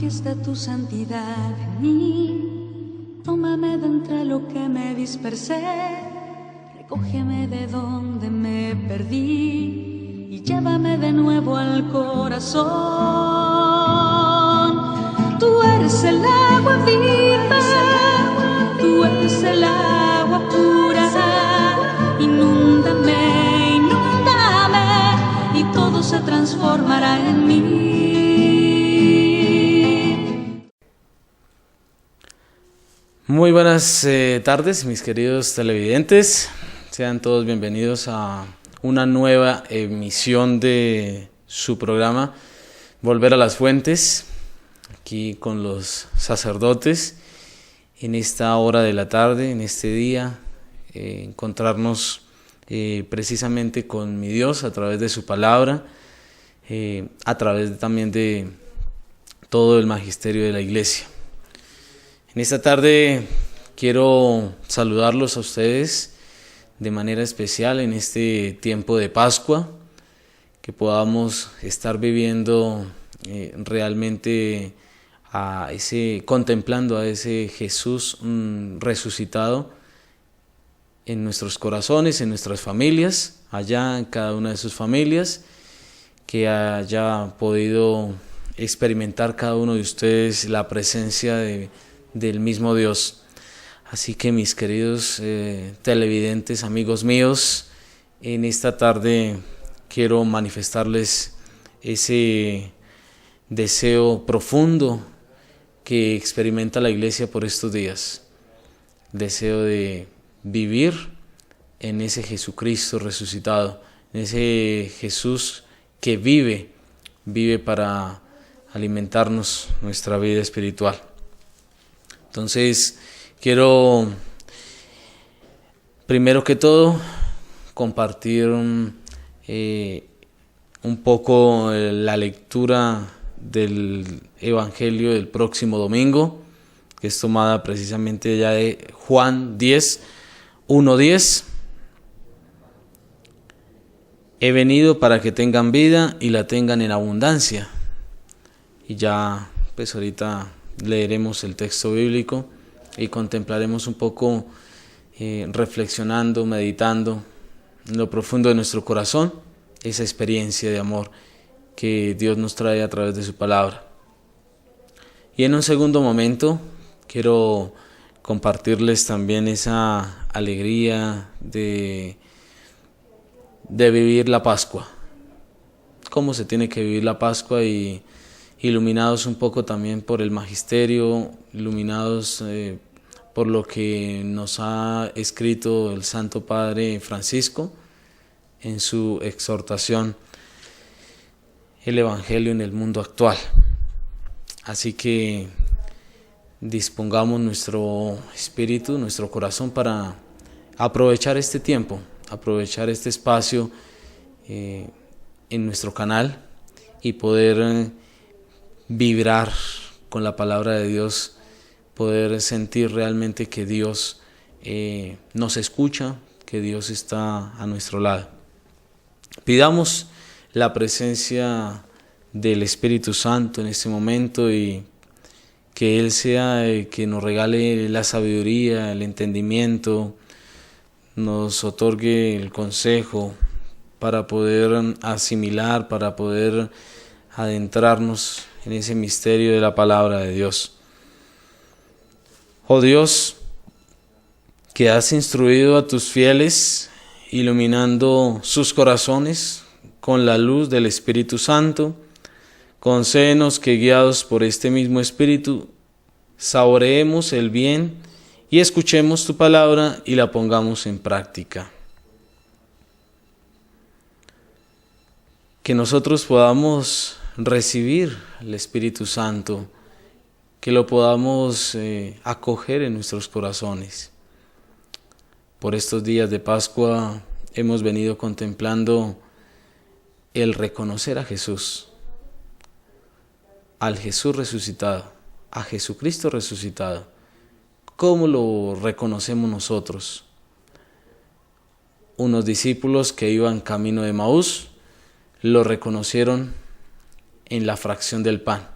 manifiesta tu santidad en mí. Tómame de entre lo que me dispersé, recógeme de donde me perdí y llévame de nuevo al corazón. Tú eres el agua viva, tú eres el agua pura. Inúndame, inúndame y todo se transformará en mí. Muy buenas tardes, mis queridos televidentes. Sean todos bienvenidos a una nueva emisión de su programa Volver a las Fuentes, aquí con los sacerdotes, en esta hora de la tarde, en este día, encontrarnos precisamente con mi Dios a través de su palabra, a través también de todo el magisterio de la Iglesia. En esta tarde quiero saludarlos a ustedes de manera especial en este tiempo de Pascua, que podamos estar viviendo realmente contemplando a ese Jesús resucitado en nuestros corazones, en nuestras familias, allá en cada una de sus familias, que haya podido experimentar cada uno de ustedes la presencia del mismo Dios. Así que mis queridos televidentes, amigos míos, en esta tarde quiero manifestarles ese deseo profundo que experimenta la Iglesia por estos días. Deseo de vivir en ese Jesucristo resucitado, en ese Jesús que vive para alimentarnos nuestra vida espiritual. Entonces, quiero, primero que todo, compartir un poco la lectura del Evangelio del próximo domingo, que es tomada precisamente ya de Juan 10, 1:10. He venido para que tengan vida y la tengan en abundancia. Y ya, pues ahorita leeremos el texto bíblico y contemplaremos un poco, reflexionando, meditando en lo profundo de nuestro corazón, esa experiencia de amor que Dios nos trae a través de su palabra. Y en un segundo momento quiero compartirles también esa alegría de vivir la Pascua, cómo se tiene que vivir la Pascua, y iluminados un poco también por el magisterio, iluminados por lo que nos ha escrito el Santo Padre Francisco en su exhortación, el Evangelio en el mundo actual. Así que dispongamos nuestro espíritu, nuestro corazón para aprovechar este tiempo, aprovechar este espacio en nuestro canal y poder vibrar con la palabra de Dios, poder sentir realmente que Dios nos escucha, que Dios está a nuestro lado. Pidamos la presencia del Espíritu Santo en este momento y que Él sea el que nos regale la sabiduría, el entendimiento, nos otorgue el consejo para poder asimilar, para poder adentrarnos en ese misterio de la palabra de Dios. Oh Dios, que has instruido a tus fieles, iluminando sus corazones con la luz del Espíritu Santo, concédenos que, guiados por este mismo Espíritu, saboreemos el bien y escuchemos tu palabra y la pongamos en práctica. Que nosotros podamos recibir el Espíritu Santo, que lo podamos acoger en nuestros corazones. Por estos días de Pascua hemos venido contemplando el reconocer a Jesús, al Jesús resucitado, a Jesucristo resucitado. ¿Cómo lo reconocemos nosotros? Unos discípulos que iban camino de Emaús lo reconocieron en la fracción del pan.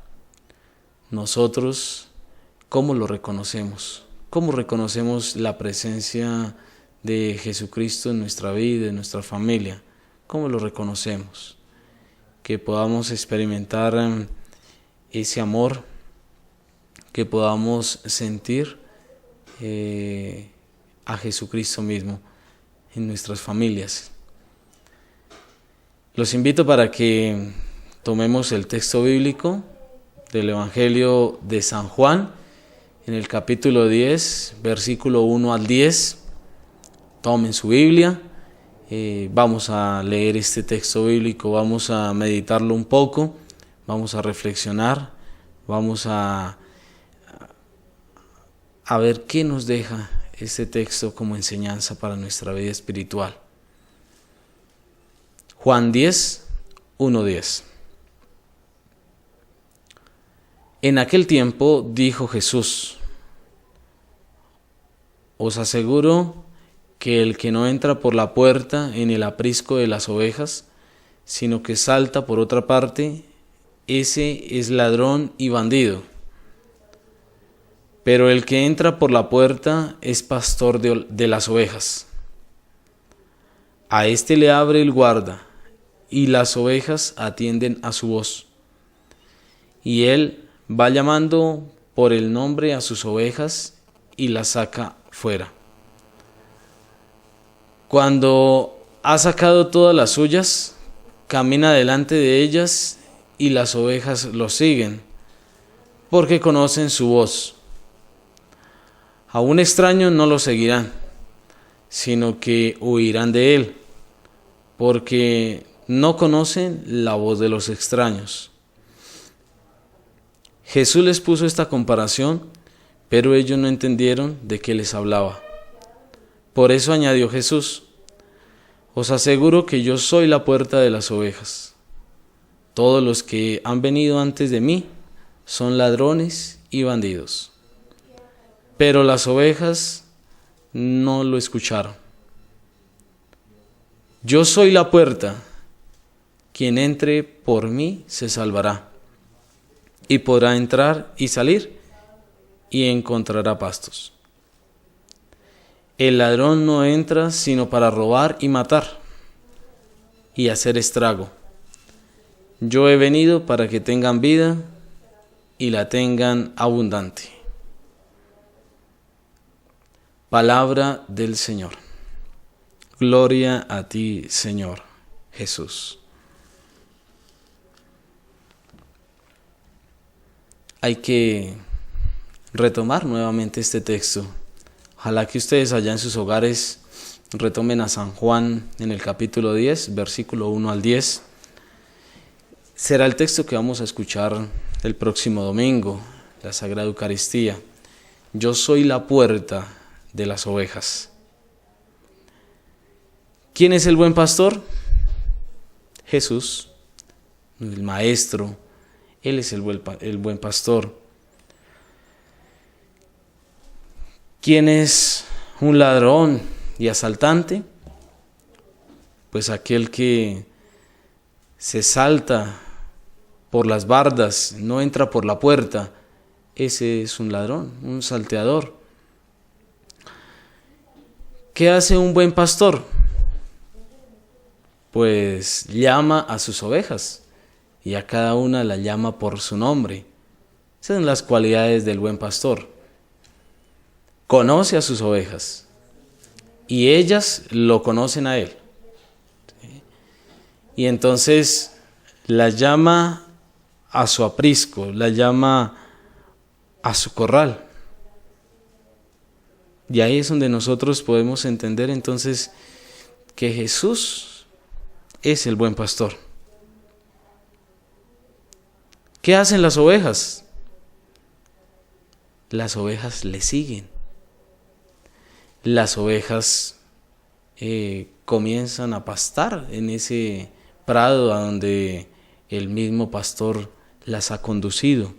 nosotros, ¿cómo lo reconocemos? ¿Cómo reconocemos la presencia de Jesucristo en nuestra vida, en nuestra familia? ¿Cómo lo reconocemos? Que podamos experimentar ese amor, que podamos sentir a Jesucristo mismo en nuestras familias. Los invito para que tomemos el texto bíblico del Evangelio de San Juan, en el capítulo 10, versículo 1 al 10. Tomen su Biblia, vamos a leer este texto bíblico, vamos a meditarlo un poco, vamos a reflexionar, vamos a ver qué nos deja este texto como enseñanza para nuestra vida espiritual. Juan 10, 1-10. En aquel tiempo dijo Jesús: os aseguro que el que no entra por la puerta en el aprisco de las ovejas, sino que salta por otra parte, ese es ladrón y bandido. Pero el que entra por la puerta es pastor de las ovejas. A éste le abre el guarda, y las ovejas atienden a su voz. Y él va llamando por el nombre a sus ovejas y las saca fuera. Cuando ha sacado todas las suyas, camina delante de ellas y las ovejas lo siguen, porque conocen su voz. A un extraño no lo seguirán, sino que huirán de él, porque no conocen la voz de los extraños. Jesús les puso esta comparación, pero ellos no entendieron de qué les hablaba. Por eso añadió Jesús: os aseguro que yo soy la puerta de las ovejas. Todos los que han venido antes de mí son ladrones y bandidos, pero las ovejas no lo escucharon. Yo soy la puerta, quien entre por mí se salvará, y podrá entrar y salir, y encontrará pastos. El ladrón no entra sino para robar y matar, y hacer estrago. Yo he venido para que tengan vida, y la tengan abundante. Palabra del Señor. Gloria a ti, Señor Jesús. Hay que retomar nuevamente este texto. Ojalá que ustedes allá en sus hogares retomen a San Juan en el capítulo 10, versículo 1 al 10. Será el texto que vamos a escuchar el próximo domingo, la Sagrada Eucaristía. Yo soy la puerta de las ovejas. ¿Quién es el buen pastor? Jesús, el Maestro. Él es el buen pastor. ¿Quién es un ladrón y asaltante? Pues aquel que se salta por las bardas, no entra por la puerta. Ese es un ladrón, un salteador. ¿Qué hace un buen pastor? Pues llama a sus ovejas y a cada una la llama por su nombre. Esas son las cualidades del buen pastor. Conoce a sus ovejas y ellas lo conocen a él. Y entonces las llama a su aprisco, las llama a su corral. Y ahí es donde nosotros podemos entender entonces que Jesús es el buen pastor. ¿Qué hacen las ovejas? Las ovejas le siguen. Las ovejas comienzan a pastar en ese prado a donde el mismo pastor las ha conducido.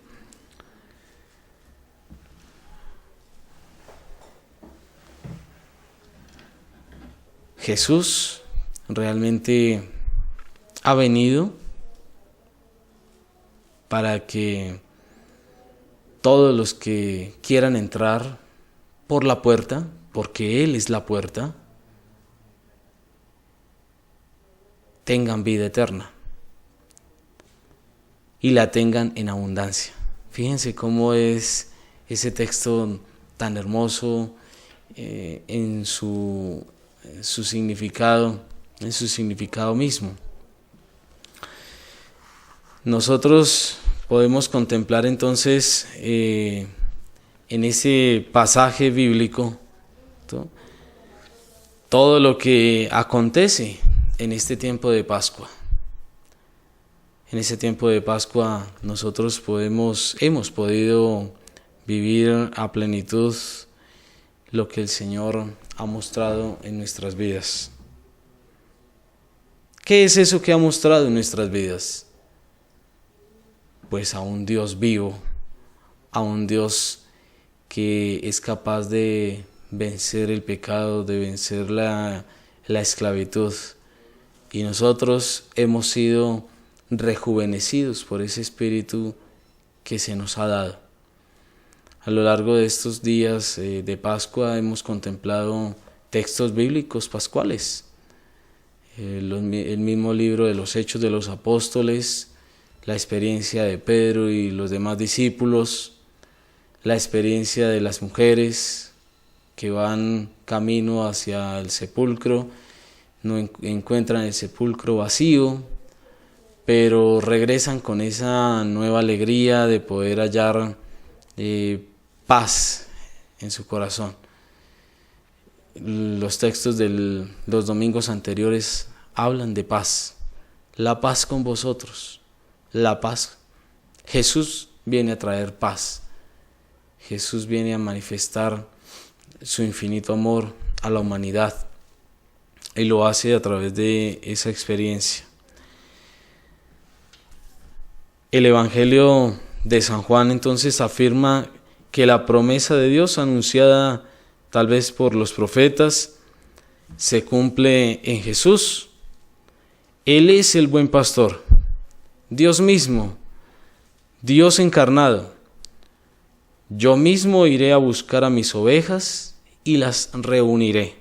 Jesús realmente ha venido para que todos los que quieran entrar por la puerta, porque Él es la puerta, tengan vida eterna y la tengan en abundancia. Fíjense cómo es ese texto tan hermoso en su significado mismo. Nosotros podemos contemplar entonces en ese pasaje bíblico todo lo que acontece en este tiempo de Pascua. En ese tiempo de Pascua nosotros hemos podido vivir a plenitud lo que el Señor ha mostrado en nuestras vidas. ¿Qué es eso que ha mostrado en nuestras vidas? Pues a un Dios vivo, a un Dios que es capaz de vencer el pecado, de vencer la esclavitud. Y nosotros hemos sido rejuvenecidos por ese Espíritu que se nos ha dado. A lo largo de estos días de Pascua hemos contemplado textos bíblicos pascuales. El mismo libro de los Hechos de los Apóstoles, la experiencia de Pedro y los demás discípulos, la experiencia de las mujeres que van camino hacia el sepulcro, no encuentran el sepulcro vacío, pero regresan con esa nueva alegría de poder hallar paz en su corazón. Los textos de los domingos anteriores hablan de paz, la paz con vosotros, la paz. Jesús viene a traer paz, Jesús viene a manifestar su infinito amor a la humanidad y lo hace a través de esa experiencia. El Evangelio de San Juan entonces afirma que la promesa de Dios anunciada tal vez por los profetas se cumple en Jesús. Él es el buen pastor, Dios mismo, Dios encarnado. Yo mismo iré a buscar a mis ovejas y las reuniré.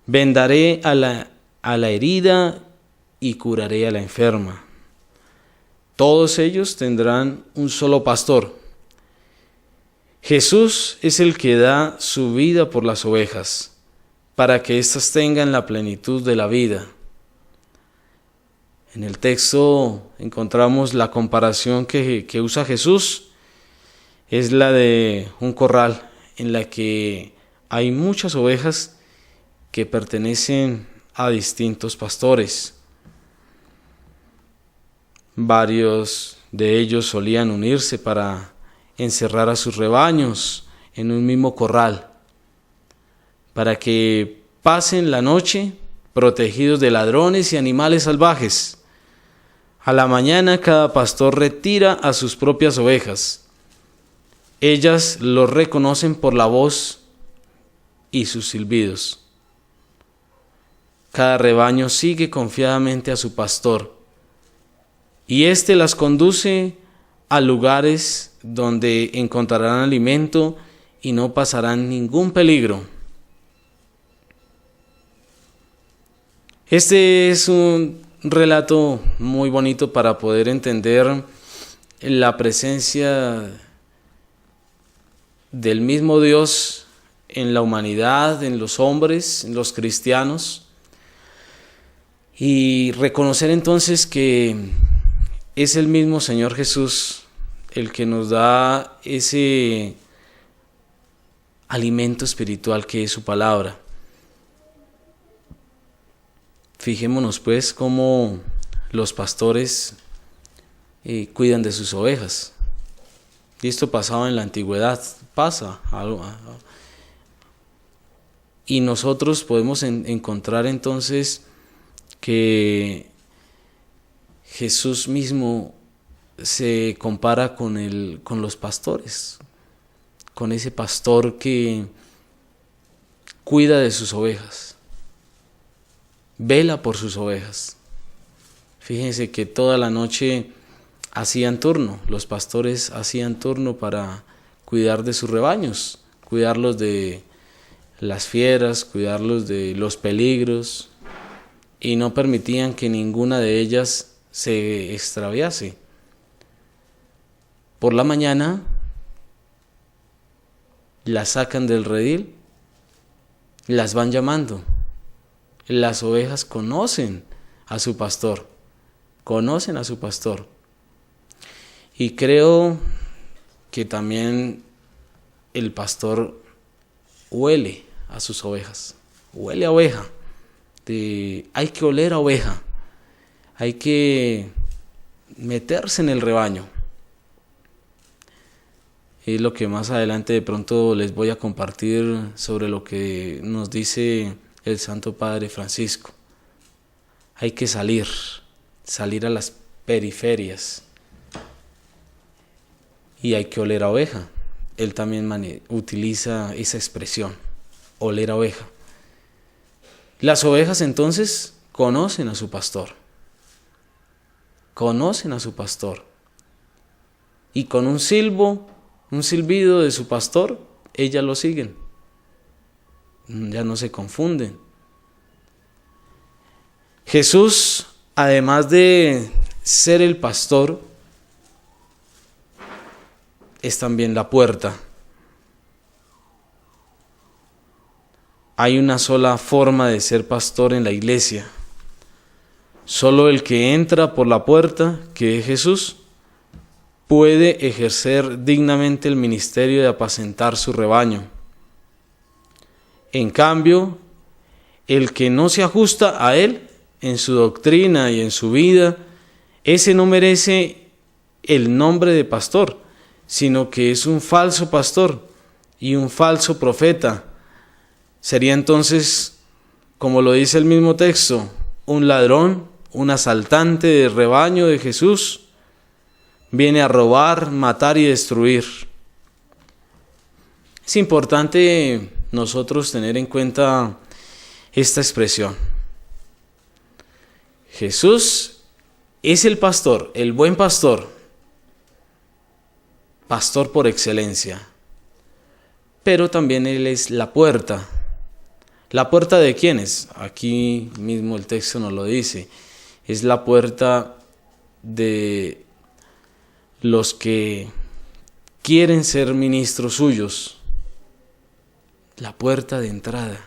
Vendaré a la herida y curaré a la enferma. Todos ellos tendrán un solo pastor. Jesús es el que da su vida por las ovejas, para que éstas tengan la plenitud de la vida. En el texto encontramos la comparación que usa Jesús, es la de un corral en la que hay muchas ovejas que pertenecen a distintos pastores. Varios de ellos solían unirse para encerrar a sus rebaños en un mismo corral, para que pasen la noche protegidos de ladrones y animales salvajes. A la mañana cada pastor retira a sus propias ovejas. Ellas los reconocen por la voz y sus silbidos. Cada rebaño sigue confiadamente a su pastor, y éste las conduce a lugares donde encontrarán alimento y no pasarán ningún peligro. Este es un relato muy bonito para poder entender la presencia del mismo Dios en la humanidad, en los hombres, en los cristianos, y reconocer entonces que es el mismo Señor Jesús el que nos da ese alimento espiritual que es su palabra. Fijémonos pues cómo los pastores cuidan de sus ovejas. Y esto pasaba en la antigüedad, pasa algo. Y nosotros podemos encontrar entonces que Jesús mismo se compara con los pastores, con ese pastor que cuida de sus ovejas, vela por sus ovejas. Fíjense que toda la noche los pastores hacían turno para cuidar de sus rebaños, cuidarlos de las fieras, cuidarlos de los peligros, y no permitían que ninguna de ellas se extraviase. Por la mañana las sacan del redil, las van llamando. Las ovejas conocen a su pastor, y creo que también el pastor huele a sus ovejas, huele a oveja. Hay que oler a oveja, hay que meterse en el rebaño. Es lo que más adelante de pronto les voy a compartir sobre lo que nos dice el Santo Padre Francisco. Hay que salir a las periferias, y hay que oler a oveja. Él también utiliza esa expresión, oler a oveja. Las ovejas entonces conocen a su pastor, y con un silbido de su pastor, ellas lo siguen, ya no se confunden. Jesús, además de ser el pastor, es también la puerta. Hay una sola forma de ser pastor en la iglesia. Solo el que entra por la puerta, que es Jesús, puede ejercer dignamente el ministerio de apacentar su rebaño. En cambio, el que no se ajusta a él en su doctrina y en su vida, ese no merece el nombre de pastor, sino que es un falso pastor y un falso profeta. Sería entonces, como lo dice el mismo texto, un ladrón, un asaltante del rebaño de Jesús. Viene a robar, matar y destruir. Es importante nosotros tener en cuenta esta expresión. Jesús es el pastor, el buen pastor, pastor por excelencia, pero también Él es la puerta. ¿La puerta de quiénes? Aquí mismo el texto nos lo dice. Es la puerta de los que quieren ser ministros suyos, la puerta de entrada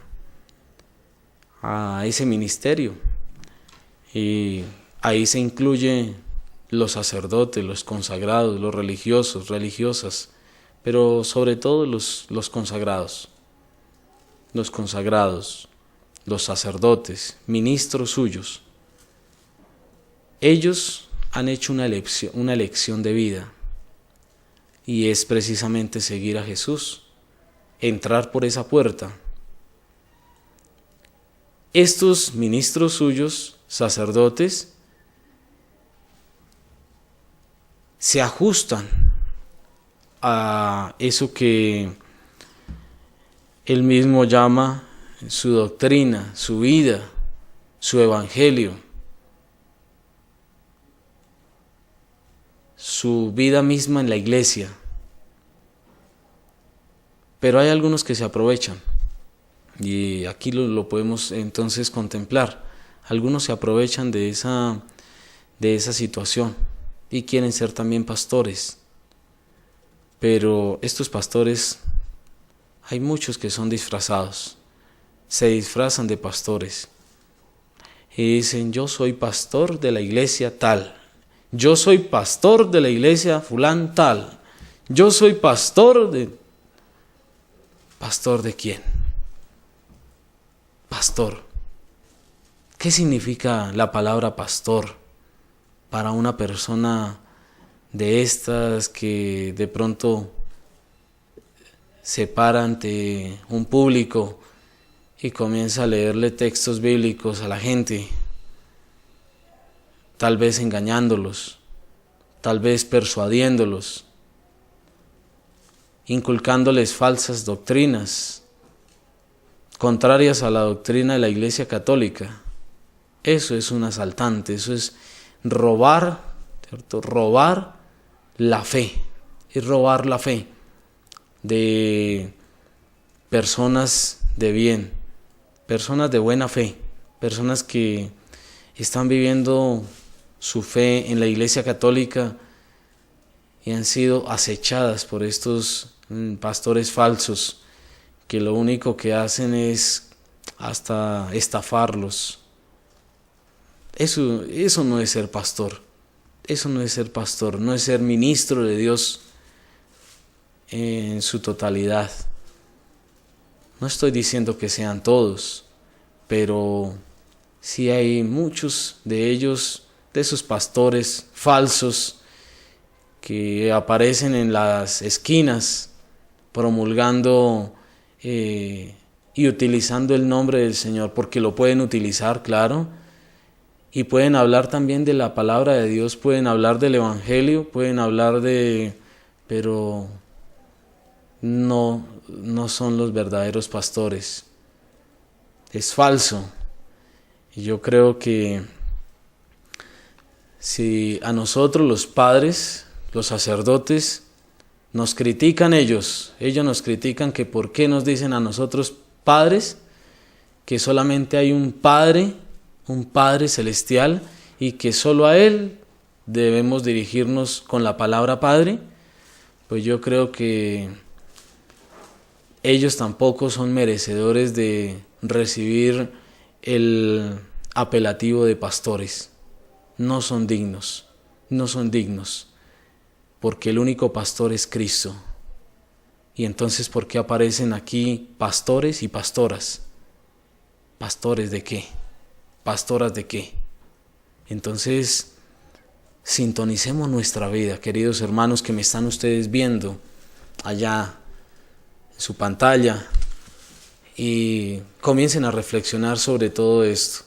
a ese ministerio. Y ahí se incluye los sacerdotes, los consagrados, los religiosos, religiosas, pero sobre todo los consagrados, los sacerdotes, ministros suyos. Ellos han hecho una elección de vida, y es precisamente seguir a Jesús, entrar por esa puerta. Estos ministros suyos, sacerdotes, se ajustan a eso que Él mismo llama su doctrina, su vida, su evangelio, su vida misma en la iglesia. Pero hay algunos que se aprovechan, y aquí lo podemos entonces contemplar. Algunos se aprovechan de esa situación y quieren ser también pastores. Pero estos pastores, hay muchos que son disfrazados, se disfrazan de pastores y dicen: yo soy pastor de la iglesia tal, yo soy pastor de la iglesia fulán tal, yo soy pastor de... ¿Pastor de quién? Pastor. ¿Qué significa la palabra pastor para una persona de estas que de pronto se para ante un público y comienza a leerle textos bíblicos a la gente, tal vez engañándolos, tal vez persuadiéndolos, inculcándoles falsas doctrinas contrarias a la doctrina de la Iglesia Católica? Eso es un asaltante, eso es robar ¿cierto? Robar la fe, es robar la fe de personas de bien, personas de buena fe, personas que están viviendo su fe en la Iglesia Católica y han sido acechadas por estos pastores falsos que lo único que hacen es hasta estafarlos. Eso no es ser pastor, eso no es ser pastor, no es ser ministro de Dios en su totalidad. No estoy diciendo que sean todos, pero sí hay muchos de ellos, de esos pastores falsos que aparecen en las esquinas promulgando y utilizando el nombre del Señor, porque lo pueden utilizar, claro, y pueden hablar también de la palabra de Dios, pueden hablar del Evangelio, pueden hablar pero no son los verdaderos pastores. Es falso. Y yo creo que si a nosotros los padres, los sacerdotes, nos critican ellos nos critican que por qué nos dicen a nosotros padres, que solamente hay un Padre celestial y que solo a Él debemos dirigirnos con la palabra Padre, pues yo creo que ellos tampoco son merecedores de recibir el apelativo de pastores. No son dignos, porque el único pastor es Cristo. Y entonces, ¿por qué aparecen aquí pastores y pastoras? ¿Pastores de qué? ¿Pastoras de qué? Entonces, sintonicemos nuestra vida, queridos hermanos que me están ustedes viendo allá en su pantalla, y comiencen a reflexionar sobre todo esto.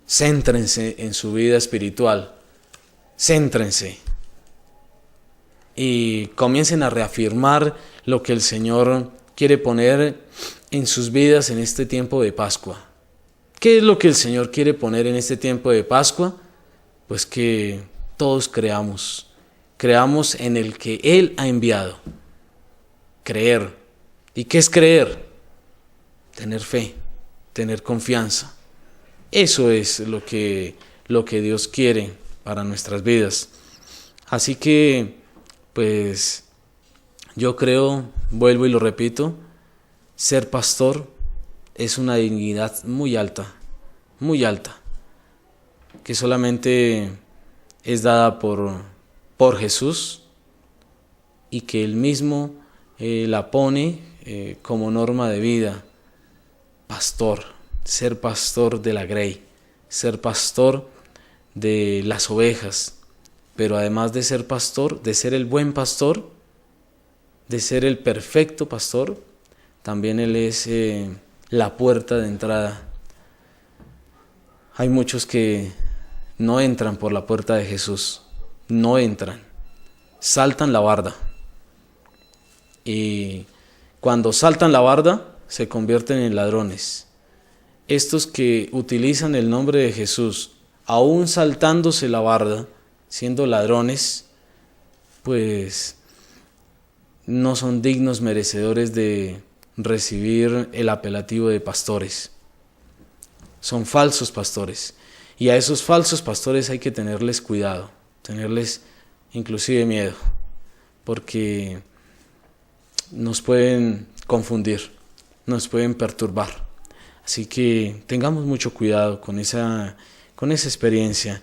Céntrense en su vida espiritual, céntrense y comiencen a reafirmar lo que el Señor quiere poner en sus vidas en este tiempo de Pascua. ¿Qué es lo que el Señor quiere poner en este tiempo de Pascua? Pues que todos creamos en el que Él ha enviado. Creer. ¿Y qué es creer? Tener fe, tener confianza. Eso es lo que Dios quiere para nuestras vidas. Así que, pues, yo creo, vuelvo y lo repito, ser pastor es una dignidad muy alta, que solamente es dada por Jesús y que Él mismo la pone como norma de vida. Pastor, ser pastor de la grey, ser pastor de las ovejas, pero además de ser pastor, de ser el buen pastor, de ser el perfecto pastor, también Él es la puerta de entrada. Hay muchos que no entran por la puerta de Jesús, no entran, saltan la barda. Y cuando saltan la barda, se convierten en ladrones. Estos que utilizan el nombre de Jesús, aún saltándose la barda, siendo ladrones, pues no son dignos merecedores de recibir el apelativo de pastores. Son falsos pastores. Y a esos falsos pastores hay que tenerles cuidado, tenerles inclusive miedo, porque nos pueden confundir, nos pueden perturbar. Así que tengamos mucho cuidado con esa experiencia.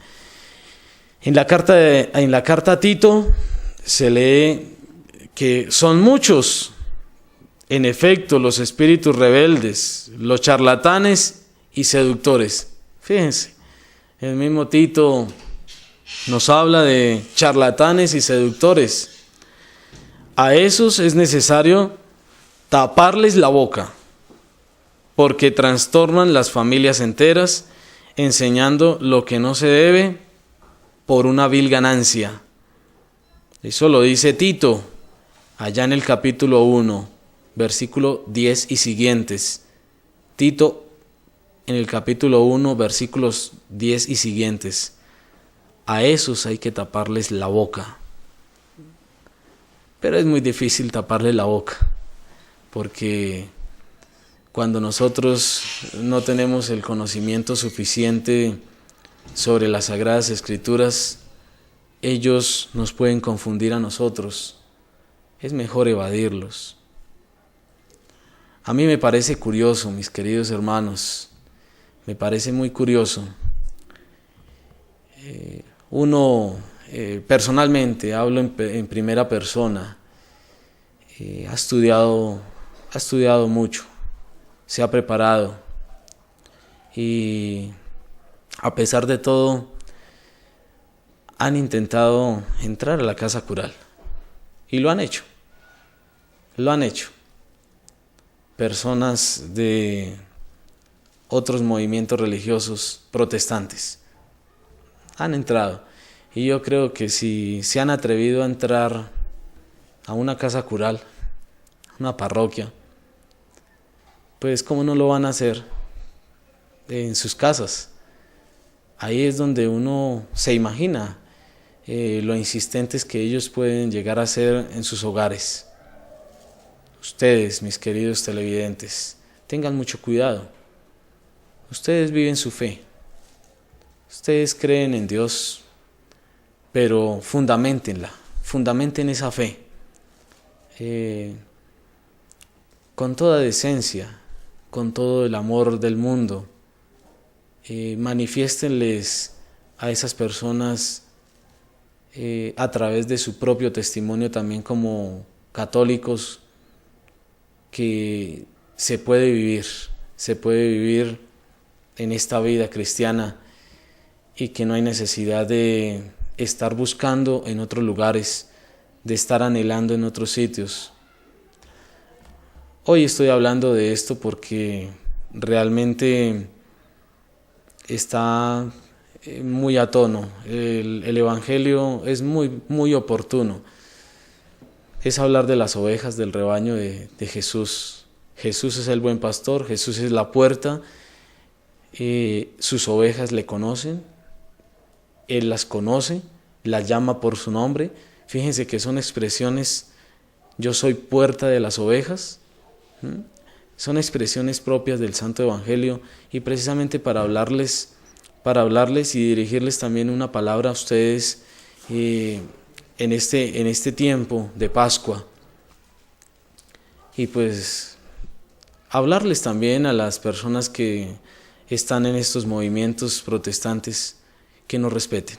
En la carta a Tito se lee que son muchos, en efecto, los espíritus rebeldes, los charlatanes y seductores. Fíjense, el mismo Tito nos habla de charlatanes y seductores. A esos es necesario taparles la boca, porque trastornan las familias enteras, enseñando lo que no se debe por una vil ganancia. Eso lo dice Tito, allá en el capítulo 1, versículo 10 y siguientes. Tito, en el capítulo 1, versículos 10 y siguientes. a esos hay que taparles la boca. Pero es muy difícil taparle la boca, porque cuando nosotros no tenemos el conocimiento suficiente sobre las Sagradas Escrituras, ellos nos pueden confundir a nosotros. Es mejor evadirlos. A mí me parece curioso, mis queridos hermanos, me parece muy curioso. Personalmente, hablo en primera persona, ha estudiado mucho, se ha preparado y a pesar de todo han intentado entrar a la casa cural y lo han hecho. Personas de otros movimientos religiosos protestantes han entrado. Y yo creo que si se han atrevido a entrar a una casa cural, una parroquia, pues cómo no lo van a hacer en sus casas. Ahí es donde uno se imagina lo insistentes que ellos pueden llegar a ser en sus hogares. Ustedes, mis queridos televidentes, tengan mucho cuidado. Ustedes viven su fe. Ustedes creen en Dios, pero fundamenten esa fe, con toda decencia, con todo el amor del mundo. Manifiéstenles a esas personas a través de su propio testimonio también como católicos que se puede vivir en esta vida cristiana y que no hay necesidad de estar buscando en otros lugares, de estar anhelando en otros sitios. Hoy estoy hablando de esto porque realmente está muy a tono. El Evangelio es muy oportuno. Es hablar de las ovejas del rebaño de Jesús. Jesús es el buen pastor, Jesús es la puerta, sus ovejas le conocen, Él las conoce, las llama por su nombre. Fíjense que son expresiones, yo soy puerta de las ovejas, son expresiones propias del Santo Evangelio, y precisamente para hablarles y dirigirles también una palabra a ustedes en este tiempo de Pascua, y pues hablarles también a las personas que están en estos movimientos protestantes, que nos respeten,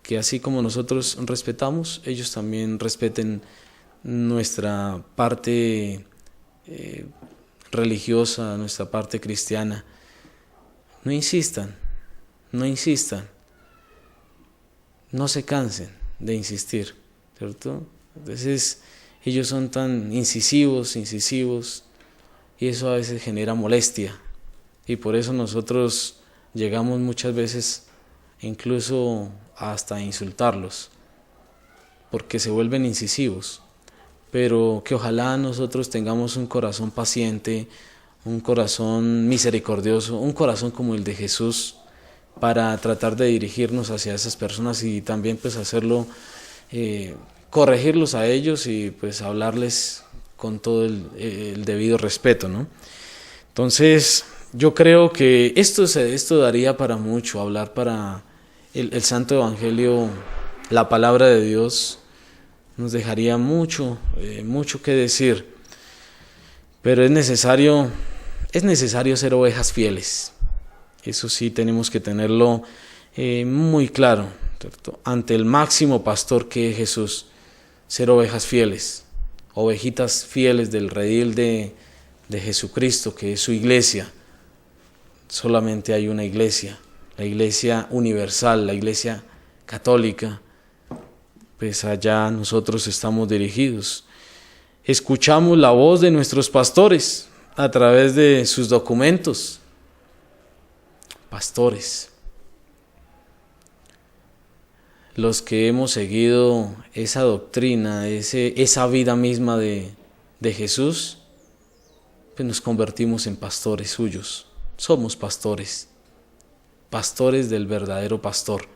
que así como nosotros respetamos, ellos también respeten nuestra parte religiosa, nuestra parte cristiana. No insistan, no se cansen de insistir, ¿cierto? Entonces ellos son tan incisivos, y eso a veces genera molestia, y por eso nosotros llegamos muchas veces incluso hasta insultarlos, porque se vuelven incisivos. Pero que ojalá nosotros tengamos un corazón paciente, un corazón misericordioso, un corazón como el de Jesús, para tratar de dirigirnos hacia esas personas y también pues hacerlo, corregirlos a ellos y pues hablarles con todo el debido respeto, ¿no? Entonces yo creo que esto daría para mucho, hablar para el Santo Evangelio, la palabra de Dios nos dejaría mucho que decir, pero es necesario ser ovejas fieles. Eso sí tenemos que tenerlo muy claro, ¿cierto? Ante el máximo pastor que es Jesús, ser ovejas fieles, ovejitas fieles del redil de Jesucristo, que es su iglesia. Solamente hay una iglesia, la iglesia universal, la iglesia católica. Pues allá nosotros estamos dirigidos. Escuchamos la voz de nuestros pastores a través de sus documentos. Pastores, los que hemos seguido esa doctrina, esa vida misma de Jesús, pues nos convertimos en pastores suyos. Somos pastores del verdadero pastor.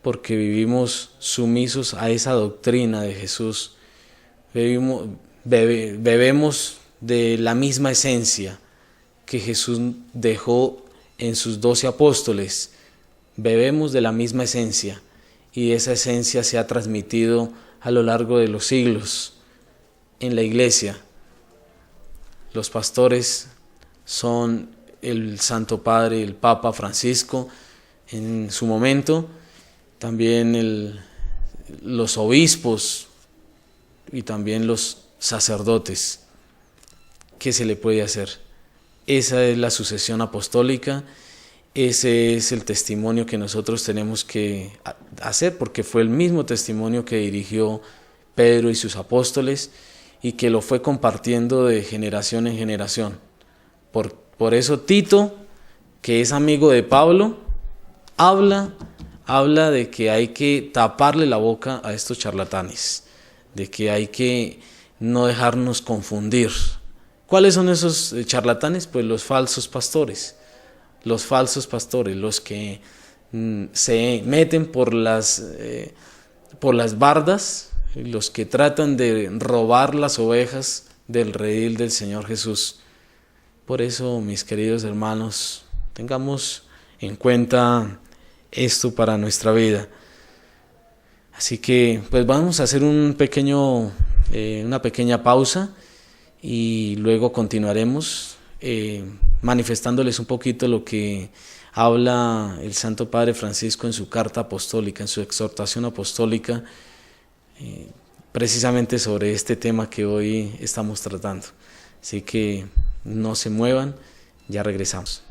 porque vivimos sumisos a esa doctrina de Jesús. Bebemos de la misma esencia que Jesús dejó en sus 12 apóstoles. Bebemos de la misma esencia, y esa esencia se ha transmitido a lo largo de los siglos en la iglesia. Los pastores son el Santo Padre, el Papa Francisco en su momento, también los obispos y también los sacerdotes. ¿Qué se le puede hacer? Esa es la sucesión apostólica, ese es el testimonio que nosotros tenemos que hacer, porque fue el mismo testimonio que dirigió Pedro y sus apóstoles y que lo fue compartiendo de generación en generación. Por eso Tito, que es amigo de Pablo, habla de que hay que taparle la boca a estos charlatanes, de que hay que no dejarnos confundir. ¿Cuáles son esos charlatanes? Pues los falsos pastores, los que se meten por las bardas, los que tratan de robar las ovejas del redil del Señor Jesús. Por eso, mis queridos hermanos, tengamos en cuenta esto para nuestra vida. Así que pues vamos a hacer una pequeña pausa y luego continuaremos manifestándoles un poquito lo que habla el Santo Padre Francisco en su carta apostólica, en su exhortación apostólica, precisamente sobre este tema que hoy estamos tratando. Así que no se muevan, ya regresamos.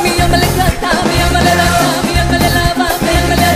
Mi alma le canta, mi alma le danza, mi alma le lava, mi alma le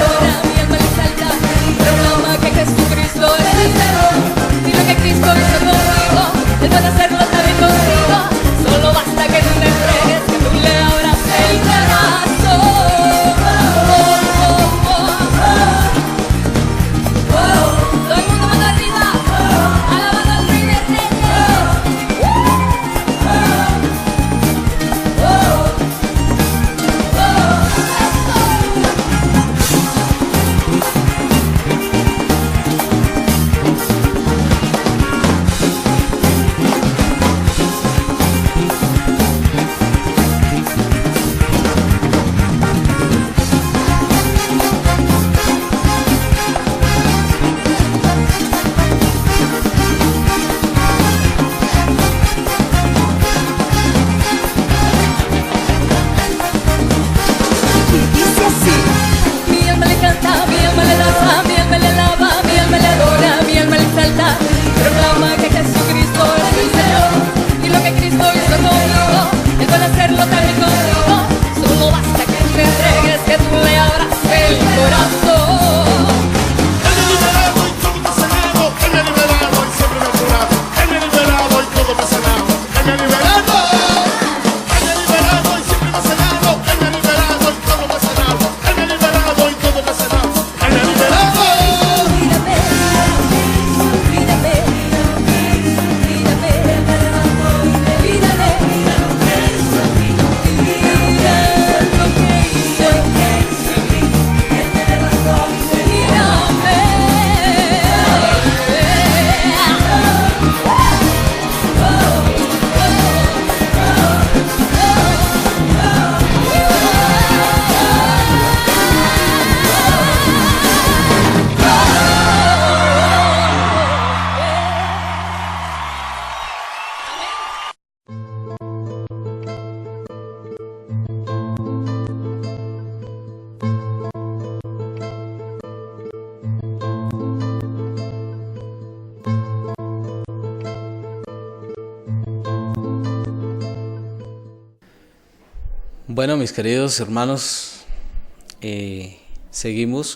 Bueno, mis queridos hermanos,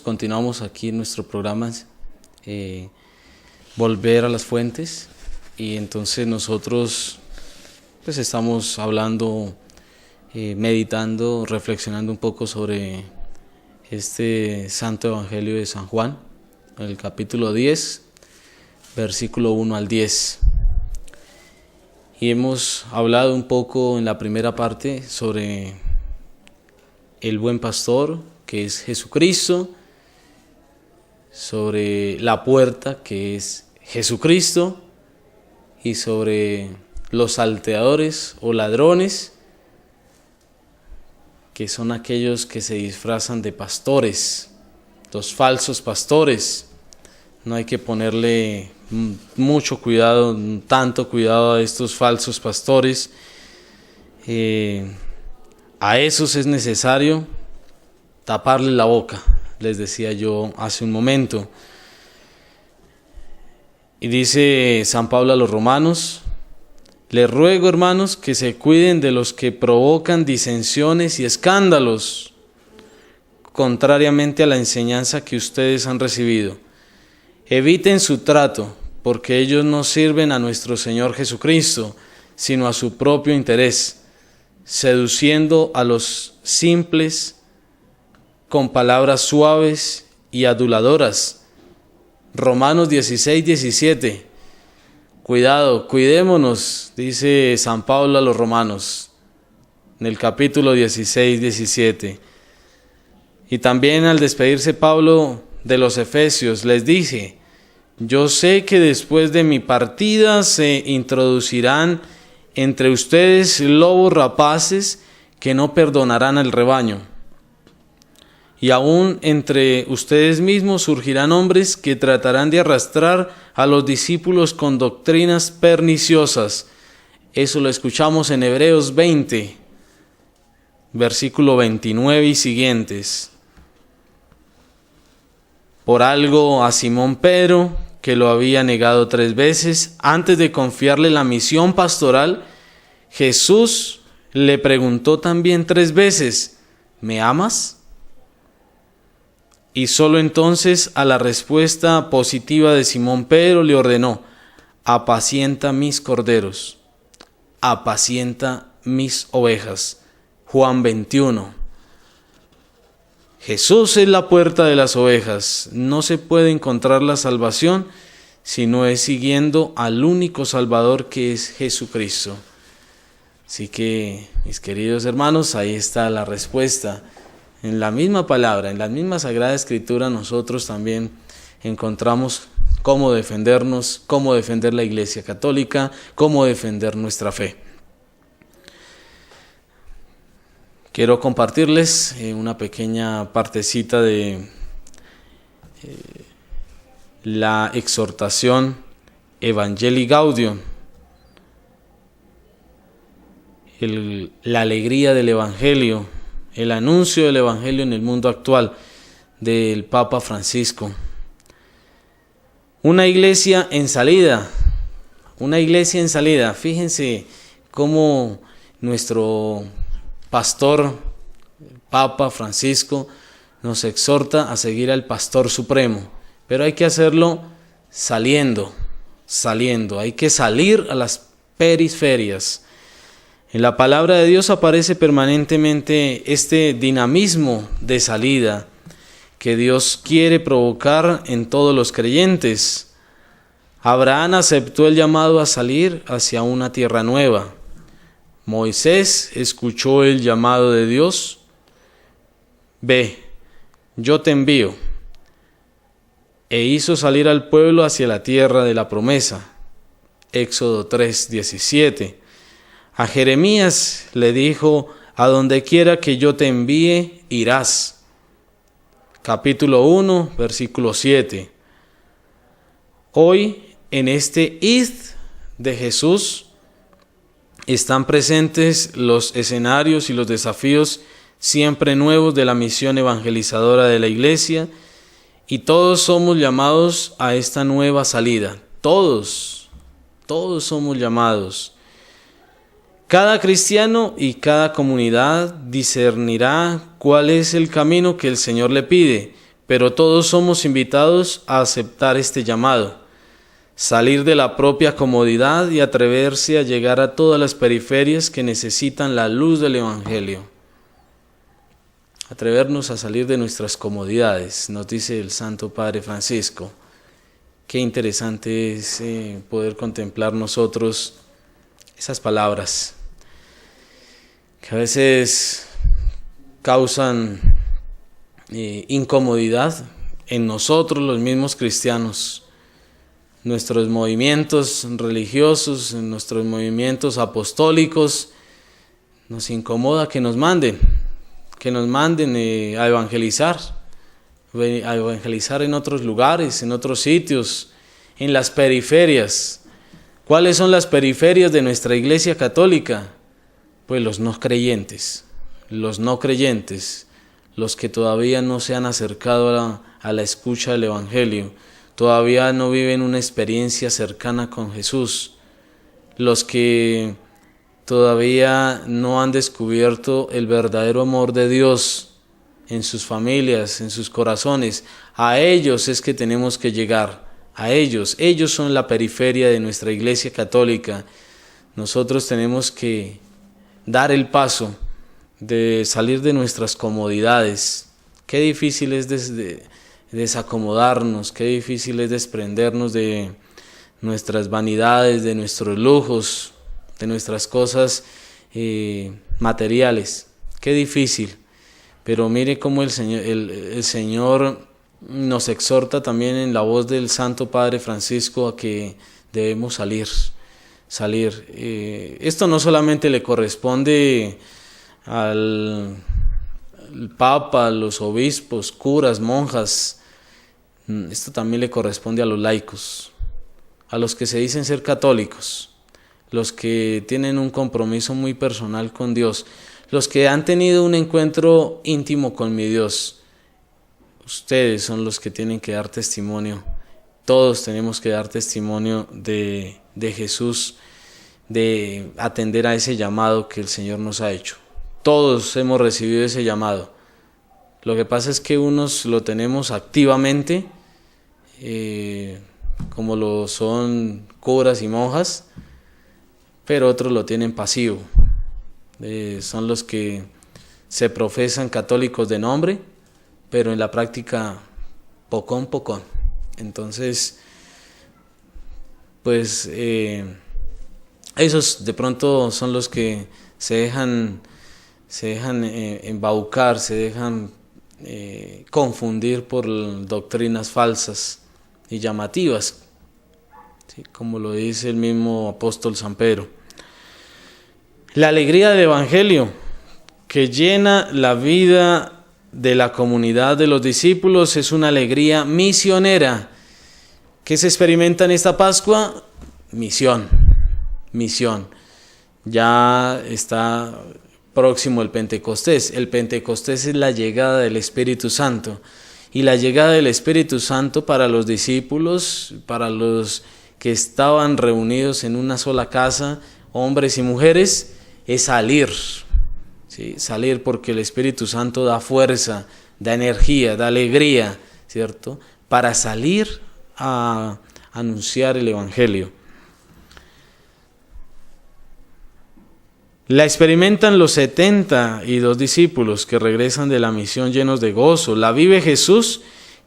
continuamos aquí en nuestro programa, Volver a las Fuentes, y entonces nosotros pues estamos hablando, meditando, reflexionando un poco sobre este Santo Evangelio de San Juan, en el capítulo 10, versículo 1 al 10. Y hemos hablado un poco en la primera parte sobre el buen pastor, que es Jesucristo, sobre la puerta, que es Jesucristo, y sobre los salteadores o ladrones, que son aquellos que se disfrazan de pastores, los falsos pastores. No hay que ponerle mucho cuidado, tanto cuidado a estos falsos pastores. A esos es necesario taparle la boca, les decía yo hace un momento. Y dice San Pablo a los romanos: les ruego, hermanos, que se cuiden de los que provocan disensiones y escándalos, contrariamente a la enseñanza que ustedes han recibido. Eviten su trato, porque ellos no sirven a nuestro Señor Jesucristo, sino a su propio interés, seduciendo a los simples con palabras suaves y aduladoras. Romanos 16:17. Cuidémonos, dice San Pablo a los romanos, en el capítulo 16:17. Y también al despedirse Pablo de los efesios, les dije: yo sé que después de mi partida se introducirán entre ustedes lobos rapaces que no perdonarán al rebaño. Y aún entre ustedes mismos surgirán hombres que tratarán de arrastrar a los discípulos con doctrinas perniciosas. Eso lo escuchamos en Hebreos 20, versículo 29 y siguientes. Por algo a Simón Pedro, que lo había negado 3 veces, antes de confiarle la misión pastoral, Jesús le preguntó también 3 veces: ¿me amas? Y solo entonces, a la respuesta positiva de Simón Pedro, le ordenó: apacienta mis corderos, apacienta mis ovejas. Juan 21. Jesús es la puerta de las ovejas. No se puede encontrar la salvación si no es siguiendo al único Salvador, que es Jesucristo. Así que, mis queridos hermanos, ahí está la respuesta. En la misma palabra, en la misma Sagrada Escritura, nosotros también encontramos cómo defendernos, cómo defender la Iglesia Católica, cómo defender nuestra fe. Quiero compartirles una pequeña partecita de la exhortación Evangelii Gaudium, la alegría del Evangelio, el anuncio del Evangelio en el mundo actual, del Papa Francisco. Una iglesia en salida. Fíjense cómo nuestro pastor, Papa Francisco, nos exhorta a seguir al Pastor Supremo, pero hay que hacerlo saliendo, hay que salir a las periferias. En la palabra de Dios aparece permanentemente este dinamismo de salida que Dios quiere provocar en todos los creyentes. Abraham aceptó el llamado a salir hacia una tierra nueva. Moisés escuchó el llamado de Dios: ve, yo te envío. E hizo salir al pueblo hacia la tierra de la promesa. Éxodo 3:17. A Jeremías le dijo: a donde quiera que yo te envíe, irás. Capítulo 1, versículo 7. Hoy, en este id de Jesús, están presentes los escenarios y los desafíos siempre nuevos de la misión evangelizadora de la Iglesia, y todos somos llamados a esta nueva salida. Todos somos llamados. Cada cristiano y cada comunidad discernirá cuál es el camino que el Señor le pide, pero todos somos invitados a aceptar este llamado, salir de la propia comodidad y atreverse a llegar a todas las periferias que necesitan la luz del Evangelio. Atrevernos a salir de nuestras comodidades, nos dice el Santo Padre Francisco. Qué interesante es poder contemplar nosotros esas palabras que a veces causan incomodidad en nosotros los mismos cristianos. Nuestros movimientos religiosos, nuestros movimientos apostólicos, nos incomoda que nos manden a evangelizar en otros lugares, en otros sitios, en las periferias. ¿Cuáles son las periferias de nuestra Iglesia Católica? Pues los no creyentes, los que todavía no se han acercado a la escucha del Evangelio, todavía no viven una experiencia cercana con Jesús, los que todavía no han descubierto el verdadero amor de Dios en sus familias, en sus corazones. A ellos es que tenemos que llegar, a ellos son la periferia de nuestra Iglesia Católica. Nosotros tenemos que dar el paso de salir de nuestras comodidades. Qué difícil es desacomodarnos, qué difícil es desprendernos de nuestras vanidades, de nuestros lujos, de nuestras cosas materiales. Qué difícil. Pero mire cómo el Señor nos exhorta también en la voz del Santo Padre Francisco a que debemos salir. Esto no solamente le corresponde al Papa, a los obispos, curas, monjas. Esto también le corresponde a los laicos, a los que se dicen ser católicos, los que tienen un compromiso muy personal con Dios, los que han tenido un encuentro íntimo con mi Dios. Ustedes son los que tienen que dar testimonio. Todos tenemos que dar testimonio de Jesús, de atender a ese llamado que el Señor nos ha hecho. Todos hemos recibido ese llamado. Lo que pasa es que unos lo tenemos activamente, como lo son curas y monjas, pero otros lo tienen pasivo. Son los que se profesan católicos de nombre, pero en la práctica pocón. Entonces, pues esos de pronto son los que se dejan embaucar, se dejan confundir por doctrinas falsas y llamativas, ¿sí? Como lo dice el mismo apóstol San Pedro. La alegría del Evangelio que llena la vida de la comunidad de los discípulos es una alegría misionera. ¿Qué se experimenta en esta Pascua? Misión. Ya está próximo el Pentecostés. El Pentecostés es la llegada del Espíritu Santo. Y la llegada del Espíritu Santo para los discípulos, para los que estaban reunidos en una sola casa, hombres y mujeres, es salir. ¿Sí? Salir porque el Espíritu Santo da fuerza, da energía, da alegría, ¿cierto? Para salir a anunciar el Evangelio. La experimentan los 72 discípulos que regresan de la misión llenos de gozo. La vive Jesús,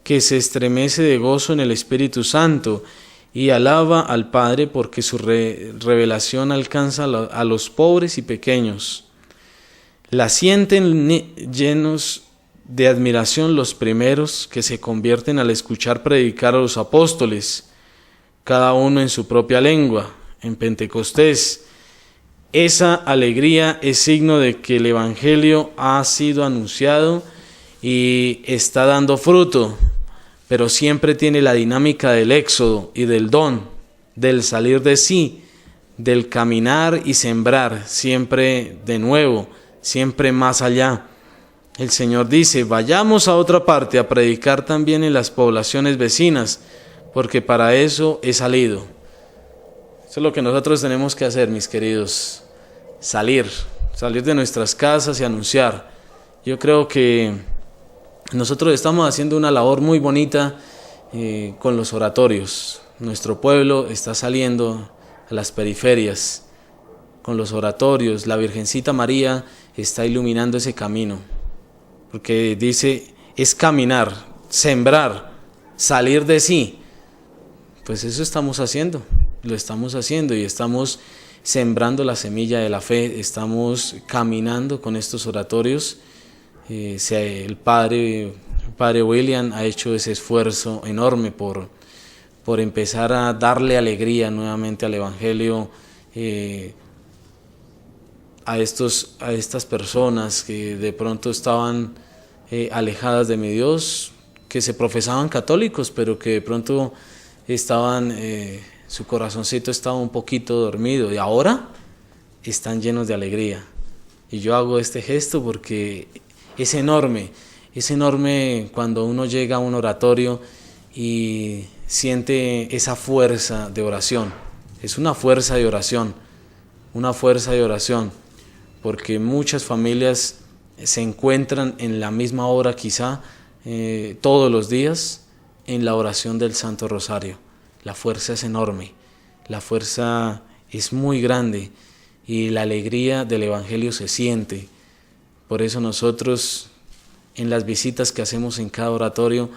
que se estremece de gozo en el Espíritu Santo y alaba al Padre porque su revelación alcanza a los pobres y pequeños. La sienten llenos de admiración los primeros que se convierten al escuchar predicar a los apóstoles, cada uno en su propia lengua, en Pentecostés. Esa alegría es signo de que el Evangelio ha sido anunciado y está dando fruto, pero siempre tiene la dinámica del éxodo y del don, del salir de sí, del caminar y sembrar, siempre de nuevo, siempre más allá. El Señor dice, vayamos a otra parte a predicar también en las poblaciones vecinas, porque para eso he salido. Eso es lo que nosotros tenemos que hacer, mis queridos. salir de nuestras casas y anunciar. Yo creo que nosotros estamos haciendo una labor muy bonita con los oratorios. Nuestro pueblo está saliendo a las periferias con los oratorios. La Virgencita María está iluminando ese camino, porque dice, es caminar, sembrar, salir de sí. Pues eso estamos haciendo, lo estamos haciendo y estamos sembrando la semilla de la fe, estamos caminando con estos oratorios. El padre William ha hecho ese esfuerzo enorme por empezar a darle alegría nuevamente al Evangelio a estas personas que de pronto estaban alejadas de mi Dios, que se profesaban católicos, pero que de pronto su corazoncito estaba un poquito dormido y ahora están llenos de alegría. Y yo hago este gesto porque es enorme cuando uno llega a un oratorio y siente esa fuerza de oración. Es una fuerza de oración, porque muchas familias se encuentran en la misma hora quizá todos los días en la oración del Santo Rosario. La fuerza es enorme, la fuerza es muy grande y la alegría del Evangelio se siente. Por eso nosotros en las visitas que hacemos en cada oratorio,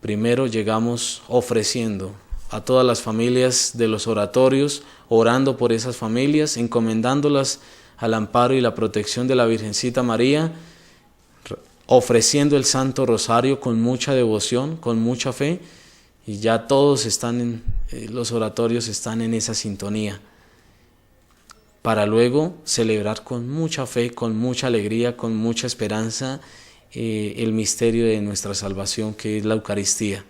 primero llegamos ofreciendo a todas las familias de los oratorios, orando por esas familias, encomendándolas al amparo y la protección de la Virgencita María, ofreciendo el Santo Rosario con mucha devoción, con mucha fe, y ya todos los oratorios están en esa sintonía, para luego celebrar con mucha fe, con mucha alegría, con mucha esperanza el misterio de nuestra salvación, que es la Eucaristía.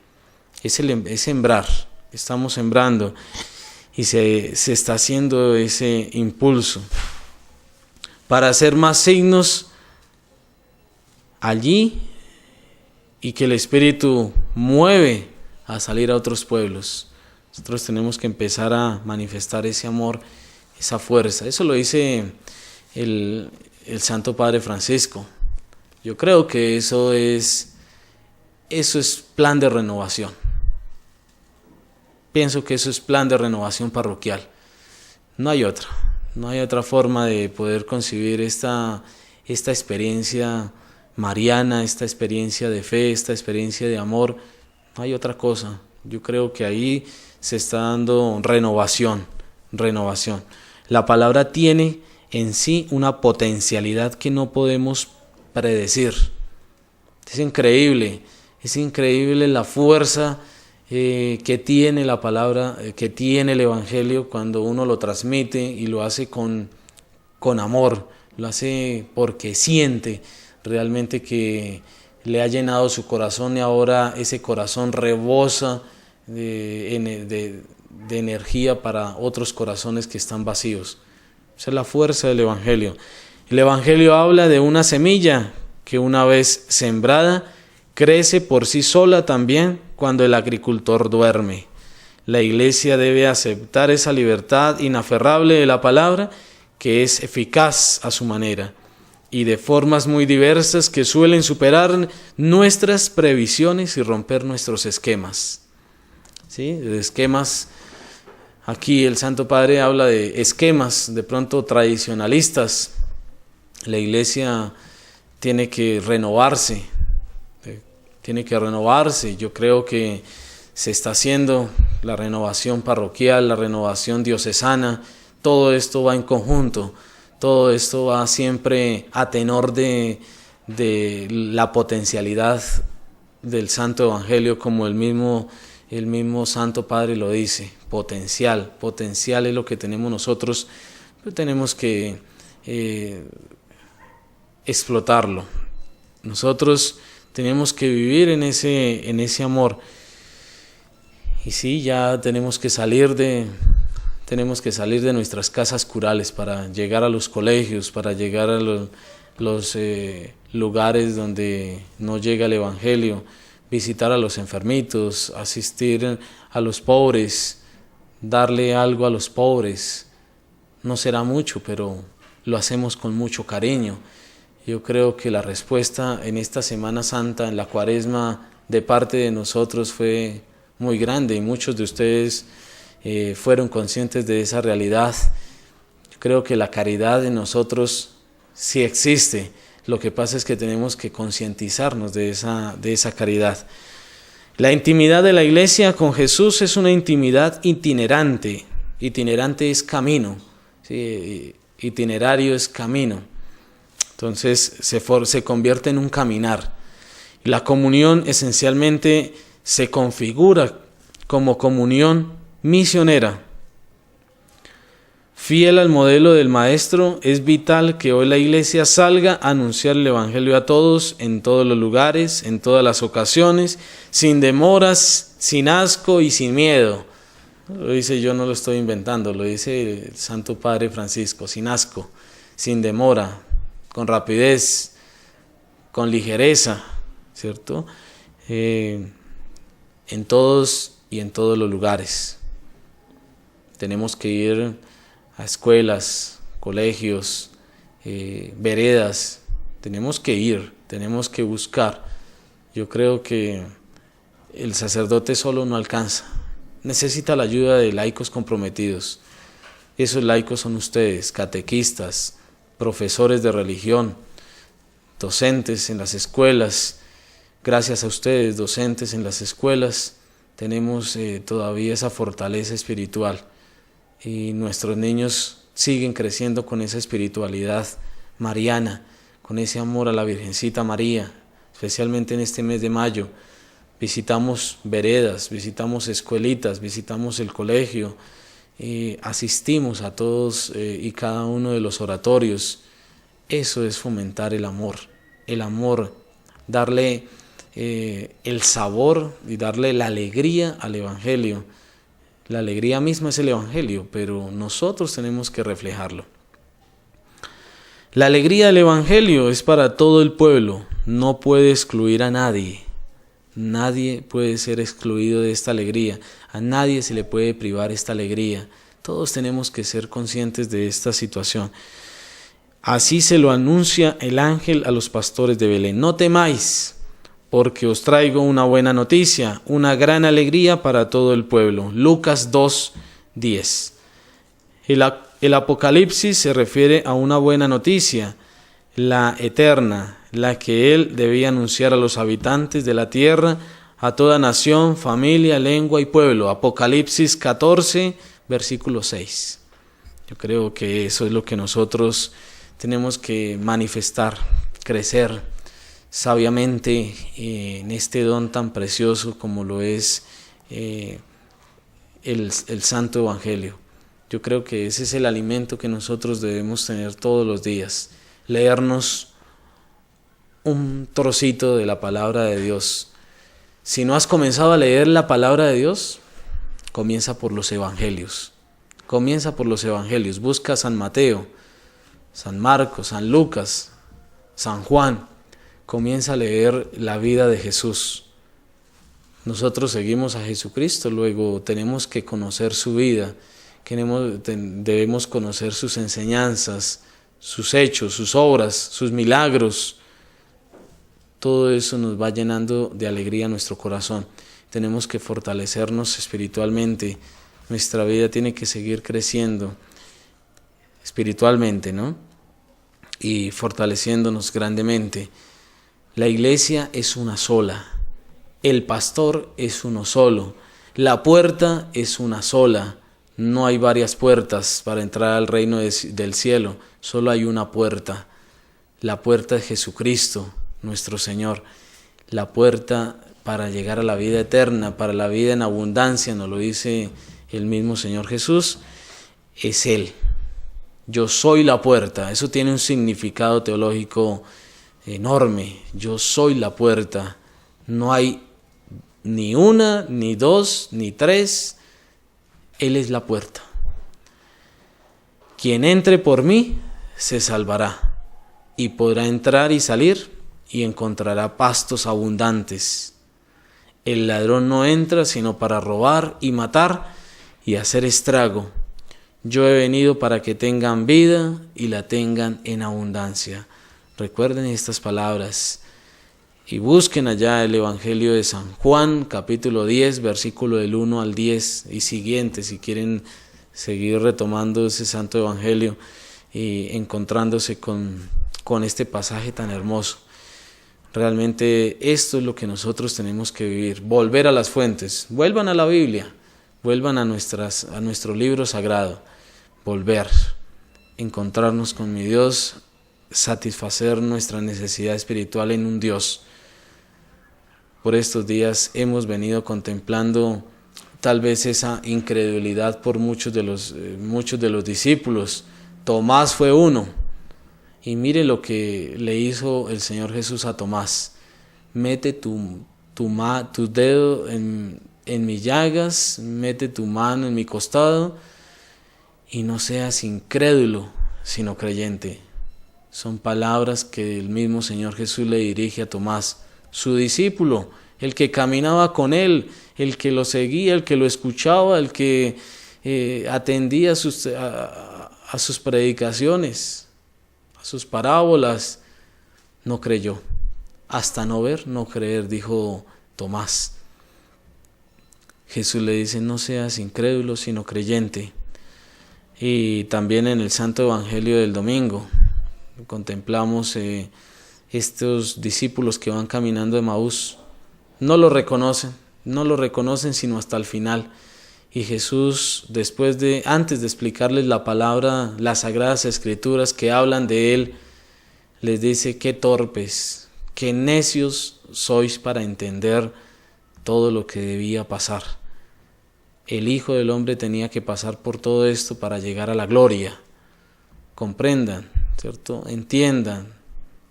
Es sembrar, estamos sembrando y se está haciendo ese impulso para hacer más signos allí y que el Espíritu mueve a salir a otros pueblos. Nosotros tenemos que empezar a manifestar ese amor, esa fuerza. Eso lo dice el Santo Padre Francisco. Yo creo que eso es plan de renovación. Pienso que eso es plan de renovación parroquial. No hay otra forma de poder concebir esta experiencia mariana, esta experiencia de fe, esta experiencia de amor. No hay otra cosa. Yo creo que ahí se está dando renovación. La palabra tiene en sí una potencialidad que no podemos predecir. Es increíble la fuerza que tiene la palabra, que tiene el Evangelio cuando uno lo transmite y lo hace con amor, lo hace porque siente realmente que le ha llenado su corazón y ahora ese corazón rebosa de energía para otros corazones que están vacíos. Esa es la fuerza del Evangelio. El Evangelio habla de una semilla que una vez sembrada crece por sí sola también cuando el agricultor duerme. La Iglesia debe aceptar esa libertad inaferrable de la palabra, que es eficaz a su manera y de formas muy diversas que suelen superar nuestras previsiones y romper nuestros esquemas. ¿Sí? De esquemas. Aquí el Santo Padre habla de esquemas de pronto tradicionalistas. La Iglesia tiene que renovarse. Yo creo que se está haciendo la renovación parroquial, la renovación diocesana. Todo esto va en conjunto. Todo esto va siempre a tenor de la potencialidad del Santo Evangelio, como el mismo Santo Padre lo dice. Potencial es lo que tenemos nosotros, pero tenemos que explotarlo. Nosotros tenemos que vivir en ese amor. Y sí, ya tenemos que salir de nuestras casas curales para llegar a los colegios, para llegar a los lugares donde no llega el Evangelio, visitar a los enfermitos, asistir a los pobres, darle algo a los pobres. no será mucho, pero lo hacemos con mucho cariño. Yo creo que la respuesta en esta Semana Santa, en la Cuaresma, de parte de nosotros fue muy grande y muchos de ustedes fueron conscientes de esa realidad. Yo creo que la caridad en nosotros sí existe. Lo que pasa es que tenemos que concientizarnos de esa caridad. La intimidad de la iglesia con Jesús es una intimidad itinerante. Itinerante es camino, ¿sí? Itinerario es camino. Entonces se convierte en un caminar. La comunión esencialmente se configura como comunión misionera. Fiel al modelo del Maestro, es vital que hoy la iglesia salga a anunciar el Evangelio a todos, en todos los lugares, en todas las ocasiones, sin demoras, sin asco y sin miedo. Lo dice, yo no lo estoy inventando, lo dice el Santo Padre Francisco, sin asco, sin demora, con rapidez, con ligereza, ¿cierto? En todos y en todos los lugares. Tenemos que ir a escuelas, colegios, veredas, tenemos que ir, tenemos que buscar. Yo creo que el sacerdote solo no alcanza, necesita la ayuda de laicos comprometidos. Esos laicos son ustedes, catequistas, profesores de religión, docentes en las escuelas. Gracias a ustedes, docentes en las escuelas, tenemos todavía esa fortaleza espiritual. Y nuestros niños siguen creciendo con esa espiritualidad mariana, con ese amor a la Virgencita María, especialmente en este mes de mayo. Visitamos veredas, visitamos escuelitas, visitamos el colegio, asistimos a todos y cada uno de los oratorios. Eso es fomentar el amor, darle el sabor y darle la alegría al Evangelio. La alegría misma es el Evangelio, pero nosotros tenemos que reflejarlo. La alegría del Evangelio es para todo el pueblo, no puede excluir a nadie. Nadie puede ser excluido de esta alegría, a nadie se le puede privar esta alegría. Todos tenemos que ser conscientes de esta situación. Así se lo anuncia el ángel a los pastores de Belén. No temáis, porque os traigo una buena noticia, una gran alegría para todo el pueblo. Lucas 2:10. El Apocalipsis se refiere a una buena noticia, la eterna, la que él debía anunciar a los habitantes de la tierra, a toda nación, familia, lengua y pueblo. Apocalipsis 14, versículo 6. Yo creo que eso es lo que nosotros tenemos que manifestar, crecer sabiamente en este don tan precioso como lo es el Santo Evangelio. Yo creo que ese es el alimento que nosotros debemos tener todos los días, leernos un trocito de la palabra de Dios. Si no has comenzado a leer la palabra de Dios, comienza por los evangelios. Busca a San Mateo, San Marcos, San Lucas, San Juan. Comienza a leer la vida de Jesús. Nosotros seguimos a Jesucristo, luego tenemos que conocer su vida, debemos conocer sus enseñanzas, sus hechos, sus obras, sus milagros. Todo eso nos va llenando de alegría nuestro corazón. Tenemos que fortalecernos espiritualmente. Nuestra vida tiene que seguir creciendo espiritualmente, ¿no? Y fortaleciéndonos grandemente. La iglesia es una sola, el pastor es uno solo, la puerta es una sola, no hay varias puertas para entrar al reino del cielo, solo hay una puerta, la puerta de Jesucristo, nuestro Señor, la puerta para llegar a la vida eterna, para la vida en abundancia, nos lo dice el mismo Señor Jesús, es Él. Yo soy la puerta, eso tiene un significado teológico enorme. Yo soy la puerta. No hay ni una, ni dos, ni tres. Él es la puerta. Quien entre por mí se salvará y podrá entrar y salir y encontrará pastos abundantes. El ladrón no entra sino para robar y matar y hacer estrago. Yo he venido para que tengan vida y la tengan en abundancia. Recuerden estas palabras y busquen allá el Evangelio de San Juan, capítulo 10, versículo del 1 al 10 y siguiente, si quieren seguir retomando ese santo Evangelio y encontrándose con este pasaje tan hermoso. Realmente esto es lo que nosotros tenemos que vivir, volver a las fuentes. Vuelvan a la Biblia, vuelvan a nuestro libro sagrado, volver, encontrarnos con mi Dios, satisfacer nuestra necesidad espiritual en un Dios. Por estos días hemos venido contemplando tal vez esa incredulidad por muchos de los discípulos. Tomás fue uno. Y mire lo que le hizo el Señor Jesús a Tomás. Mete tu dedo en mis llagas, mete tu mano en mi costado y no seas incrédulo, sino creyente. Son palabras que el mismo Señor Jesús le dirige a Tomás, su discípulo, el que caminaba con él, el que lo seguía, el que lo escuchaba, el que atendía a sus predicaciones, sus parábolas. No creyó. Hasta no ver, no creer, dijo Tomás. Jesús le dice, no seas incrédulo, sino creyente. Y también en el Santo Evangelio del domingo contemplamos estos discípulos que van caminando de Emaús. No lo reconocen sino hasta el final. Y Jesús, antes de explicarles la palabra, las sagradas escrituras que hablan de Él, les dice, qué torpes, qué necios sois para entender todo lo que debía pasar. El Hijo del Hombre tenía que pasar por todo esto para llegar a la gloria. Comprendan, ¿cierto? Entiendan,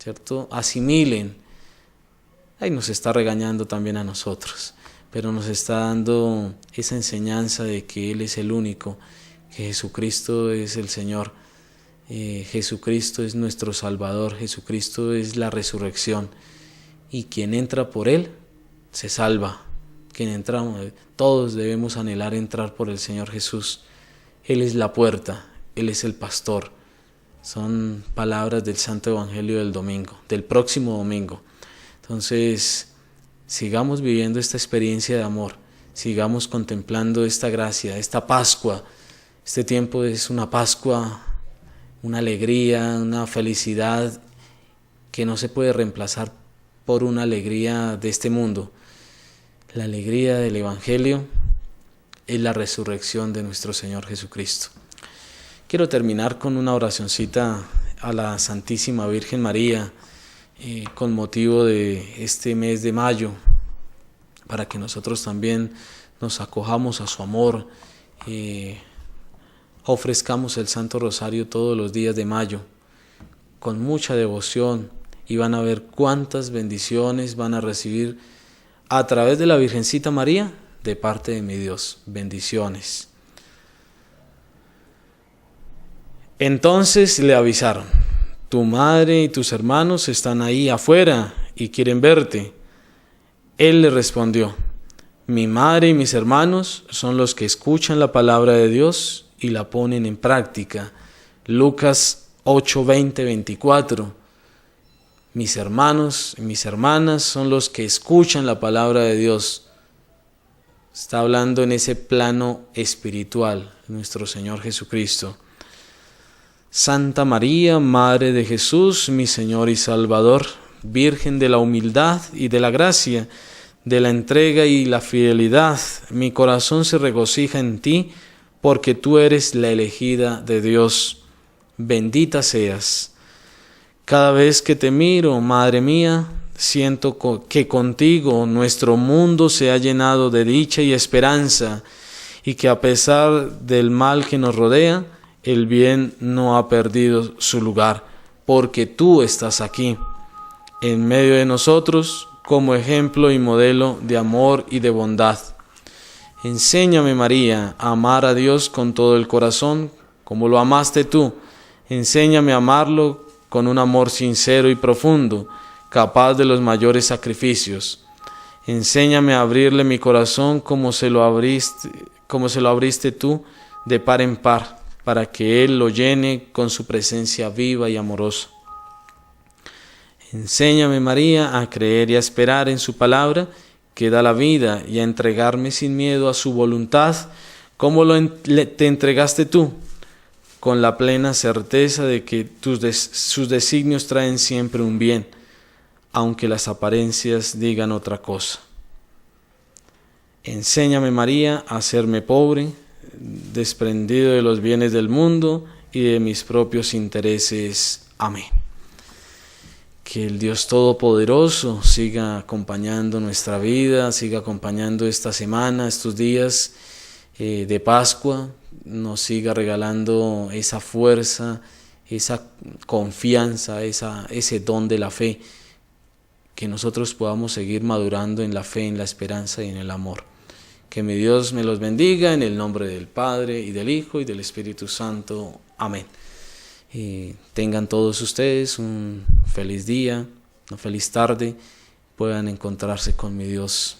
¿cierto? Asimilen. Ahí nos está regañando también a nosotros, pero nos está dando esa enseñanza de que Él es el único, que Jesucristo es el Señor, Jesucristo es nuestro Salvador, Jesucristo es la resurrección, y quien entra por Él se salva. Todos debemos anhelar entrar por el Señor Jesús. Él es la puerta, Él es el pastor. Son palabras del Santo Evangelio del domingo, del próximo domingo. Entonces, sigamos viviendo esta experiencia de amor, sigamos contemplando esta gracia, esta Pascua. Este tiempo es una Pascua, una alegría, una felicidad que no se puede reemplazar por una alegría de este mundo. La alegría del Evangelio es la resurrección de nuestro Señor Jesucristo. Quiero terminar con una oracioncita a la Santísima Virgen María, con motivo de este mes de mayo, para que nosotros también nos acojamos a su amor, ofrezcamos el Santo Rosario todos los días de mayo, con mucha devoción, y van a ver cuántas bendiciones van a recibir a través de la Virgencita María, de parte de mi Dios. Bendiciones. Entonces le avisaron, tu madre y tus hermanos están ahí afuera y quieren verte. Él le respondió, mi madre y mis hermanos son los que escuchan la palabra de Dios y la ponen en práctica. Lucas 8, 20, 24. Mis hermanos y mis hermanas son los que escuchan la palabra de Dios. Está hablando en ese plano espiritual, nuestro Señor Jesucristo. Santa María, Madre de Jesús, mi Señor y Salvador, Virgen de la humildad y de la gracia, de la entrega y la fidelidad, mi corazón se regocija en ti, porque tú eres la elegida de Dios. Bendita seas. Cada vez que te miro, Madre mía, siento que contigo nuestro mundo se ha llenado de dicha y esperanza, y que a pesar del mal que nos rodea, el bien no ha perdido su lugar, porque tú estás aquí, en medio de nosotros, como ejemplo y modelo de amor y de bondad. Enséñame, María, a amar a Dios con todo el corazón, como lo amaste tú. Enséñame a amarlo con un amor sincero y profundo, capaz de los mayores sacrificios. Enséñame a abrirle mi corazón como se lo abriste tú, de par en par, para que Él lo llene con su presencia viva y amorosa. Enséñame, María, a creer y a esperar en su palabra, que da la vida, y a entregarme sin miedo a su voluntad, como te entregaste tú, con la plena certeza de que sus designios traen siempre un bien, aunque las apariencias digan otra cosa. Enséñame, María, a hacerme pobre, desprendido de los bienes del mundo y de mis propios intereses. Amén. Que el Dios Todopoderoso siga acompañando nuestra vida, siga acompañando esta semana, estos días de Pascua, nos siga regalando esa fuerza, esa confianza, ese don de la fe, que nosotros podamos seguir madurando en la fe, en la esperanza y en el amor. Que mi Dios me los bendiga en el nombre del Padre, y del Hijo, y del Espíritu Santo. Amén. Tengan todos ustedes un feliz día, una feliz tarde, puedan encontrarse con mi Dios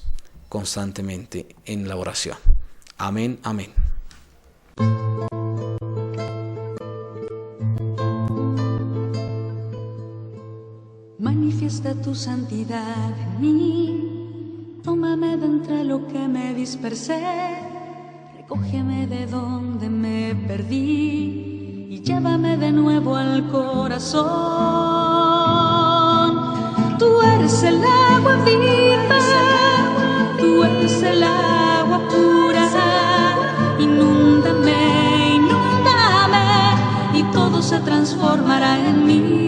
constantemente en la oración. Amén, amén. Manifiesta tu santidad en mí, tómame de entre lo que me dispersé, recógeme de donde me perdí y llévame de nuevo al corazón. Tú eres el agua viva, tú eres el agua pura. Inúndame, inúndame, y todo se transformará en mí.